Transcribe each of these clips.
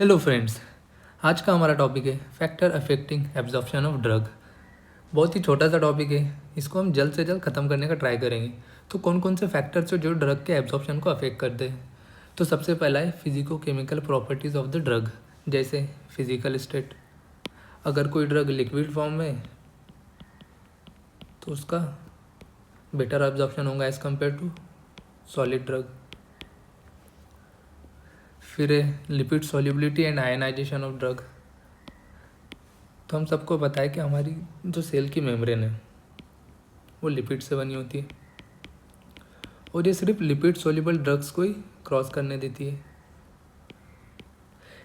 Hello friends. आज का हमारा टॉपिक है factor affecting absorption of drug. बहुत ही छोटा सा टॉपिक है, इसको हम जल्द से जल्द ख़त्म करने का ट्राई करेंगे। तो कौन कौन से फैक्टर्स हैं जो ड्रग के एब्जॉर्प्शन को अफेक्ट करते हैं। तो सबसे पहला है physico chemical properties of the drug, जैसे फिजिकल स्टेट। अगर कोई ड्रग लिक्विड फॉर्म में है तो उसका बेटर एब्जॉर्प्शन होगा as compare to solid drug. फिर है lipid solubility and ionization of drug. तो हम सबको पता है कि हमारी जो सेल की मेम्ब्रेन है वो लिपिड से बनी होती है और ये सिर्फ लिपिड सोल्यूबल ड्रग्स को ही क्रॉस करने देती है,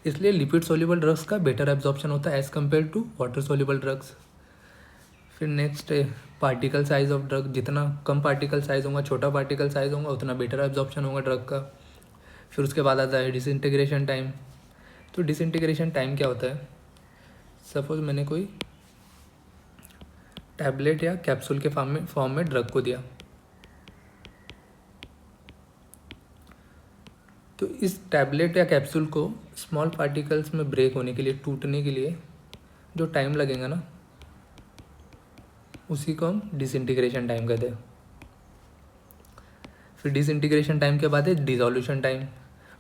इसलिए लिपिड सोल्यूबल ड्रग्स का बेटर एब्जॉर्प्शन होता है as compare to water soluble drugs. फिर नेक्स्ट है पार्टिकल साइज ऑफ ड्रग। जितना कम पार्टिकल साइज होगा, छोटा पार्टिकल साइज होगा, उतना बेटर एब्जॉर्प्शन होगा ड्रग का। फिर उसके बाद आता है डिसइंटीग्रेशन टाइम। तो डिसइंटीग्रेशन टाइम क्या होता है, सपोज मैंने कोई टैबलेट या कैप्सूल के फॉर्म में ड्रग को दिया, तो इस टैबलेट या कैप्सूल को स्मॉल पार्टिकल्स में ब्रेक होने के लिए, टूटने के लिए जो टाइम लगेगा ना, उसी को हम डिसइंटीग्रेशन टाइम कहते हैं। फिर डिसइंटीग्रेशन टाइम के बाद है डिसोल्यूशन टाइम,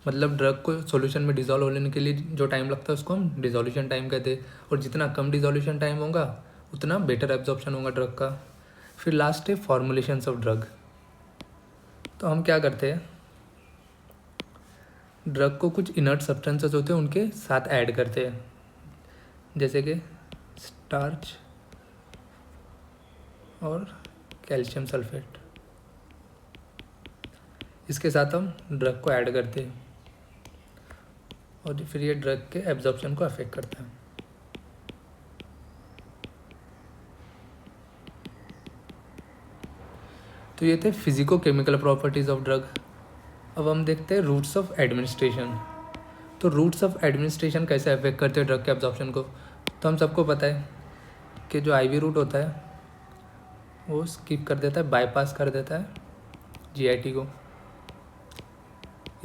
मतलब ड्रग को सॉल्यूशन में डिजोल्व होने के लिए जो टाइम लगता है उसको हम डिसोल्यूशन टाइम कहते हैं। और जितना कम डिसोल्यूशन टाइम होगा उतना बेटर एब्जॉर्प्शन होगा ड्रग का। फिर लास्ट है फॉर्मुलेशंस ऑफ ड्रग। तो हम क्या करते हैं, ड्रग को कुछ इनर्ट सब्सटेंसेस होते हैं उनके साथ ऐड करते हैं, जैसे कि स्टार्च और कैल्शियम सल्फेट। इसके साथ हम ड्रग को ऐड करते हैं और फिर ये ड्रग के एब्जॉर्प्शन को अफेक्ट करता है। तो ये थे physico chemical properties of drug. अब हम देखते हैं रूट्स ऑफ एडमिनिस्ट्रेशन। तो रूट्स ऑफ एडमिनिस्ट्रेशन कैसे अफेक्ट करते हैं ड्रग के एब्जॉर्प्शन को। तो हम सबको पता है कि जो आईवी रूट होता है वो स्किप कर देता है, बाईपास कर देता है जीआईटी को।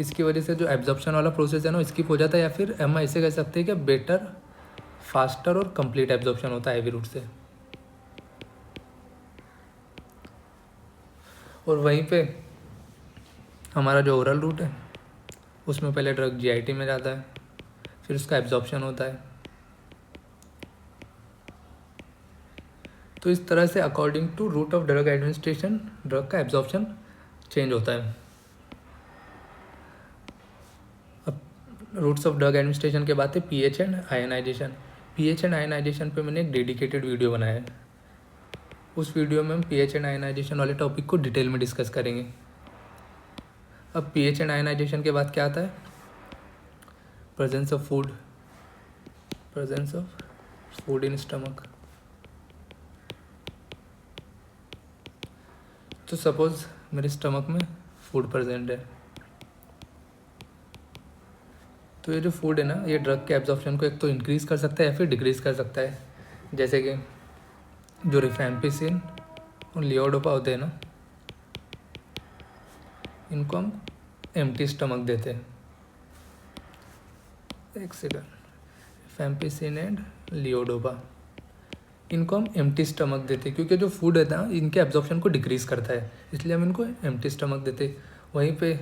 इसकी वजह से जो एब्जॉर्प्शन वाला प्रोसेस है ना स्किप हो जाता है, या फिर हम ऐसे कह सकते हैं कि बेटर, फास्टर और कंप्लीट एब्जॉर्प्शन होता है आईवी रूट से। और वहीं पे हमारा जो ओरल रूट है उसमें पहले ड्रग जीआईटी में जाता है, फिर उसका एब्जॉर्प्शन होता है। तो इस तरह से according to route of drug administration drug का एब्जॉर्प्शन चेंज होता है। अब रूट्स ऑफ ड्रग एडमिनिस्ट्रेशन के बाद है pH and ionization. PH and ionization पे मैंने एक डेडिकेटेड वीडियो बनाया है, उस वीडियो में हम पीएच एंड आयनाइजेशन वाले टॉपिक को डिटेल में डिस्कस करेंगे। अब पीएच एंड आयनाइजेशन के बाद क्या आता है, presence of food, presence of food in stomach. तो सपोज मेरे स्टमक में फूड प्रेजेंट है, तो ये जो फूड है ना ये ड्रग के एब्जॉर्प्शन को एक तो इंक्रीज़ कर सकता है या फिर डिक्रीज़ कर सकता है। जैसे कि जो रिफैम्पिसिन और लियोडोपा होते हैं ना, इनको हम एम्प्टी स्टमक देते हैं। एक सेकंड, रिफैम्पिसिन एंड लियोडोपा, इनको हम एम्प्टी स्टमक देते हैं क्योंकि जो फूड है ना इनके एब्जॉर्प्शन को डिक्रीज़ करता है, इसलिए हम इनको एम्प्टी स्टमक देते हैं। वहीं पे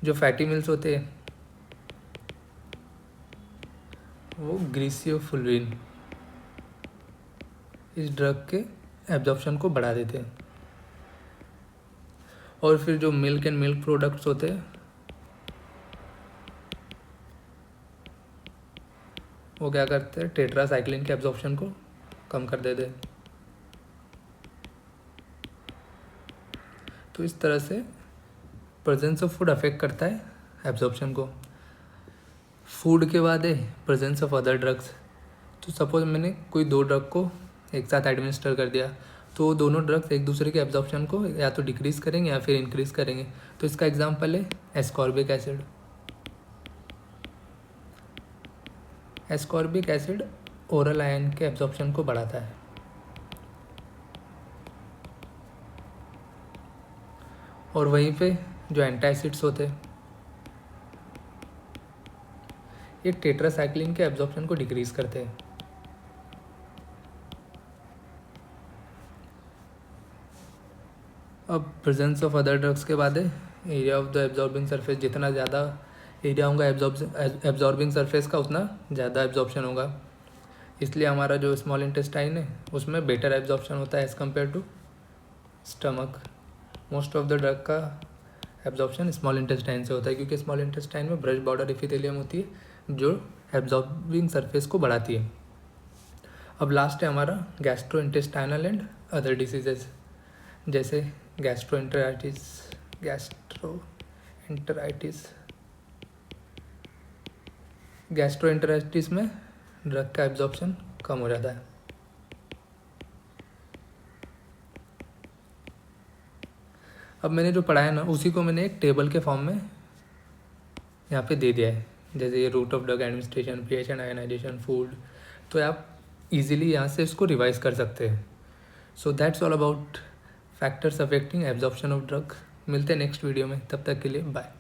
जो फैटी मिल्स होते हैं वो ग्रीसियोफुल्विन इस ड्रग के एब्जॉर्प्शन को बढ़ा देते हैं। और फिर जो मिल्क एंड मिल्क प्रोडक्ट्स होते हैं वो क्या करते हैं, टेट्रासाइक्लिन के एब्जॉर्प्शन को कम कर देते हैं। तो इस तरह से प्रेजेंस ऑफ फूड अफेक्ट करता है एब्जॉर्प्शन को। फूड के बाद है प्रेजेंस ऑफ अदर ड्रग्स। तो सपोज मैंने कोई दो ड्रग को एक साथ एडमिनिस्टर कर दिया, तो दोनों ड्रग्स एक दूसरे के एब्जॉर्प्शन को या तो डिक्रीज़ करेंगे या फिर इंक्रीज़ करेंगे। तो इसका एग्जांपल है ascorbic acid. Ascorbic acid oral ion के एब्जॉर्प्शन को बढ़ाता है। और वहीं पे जो एंटासिड्स होते हैं ये टेट्रासाइक्लिन के एब्जॉर्प्शन को डिक्रीज करते हैं। अब प्रेजेंस ऑफ अदर ड्रग्स के बाद है area of the absorbing surface. जितना ज़्यादा एरिया होगा एब्जॉर्बिंग सरफेस का, उतना ज़्यादा एब्जॉर्प्शन होगा। इसलिए हमारा जो स्मॉल इंटेस्टाइन है उसमें बेटर एब्जॉर्प्शन होता है as compare to stomach. Most of the drug का एब्जॉर्प्शन स्मॉल इंटेस्टाइन से होता है, क्योंकि स्मॉल इंटेस्टाइन में ब्रश बॉर्डर एपिथेलियम होती है जो एब्जॉर्बिंग सरफेस को बढ़ाती है। अब लास्ट है हमारा gastro intestinal and other diseases, जैसे गैस्ट्रोएंटेराइटिस गैस्ट्रोएंटेराइटिस में ड्रग का एब्जॉर्प्शन कम हो जाता है। अब मैंने जो पढ़ा है ना, उसी को मैंने एक टेबल के फॉर्म में यहाँ पे दे दिया है, जैसे ये route of drug administration, pH and ionization, food. तो आप इजीली यहाँ से इसको रिवाइज कर सकते हैं। So that's all about factors affecting absorption of drug. मिलते हैं नेक्स्ट वीडियो में, तब तक के लिए बाय।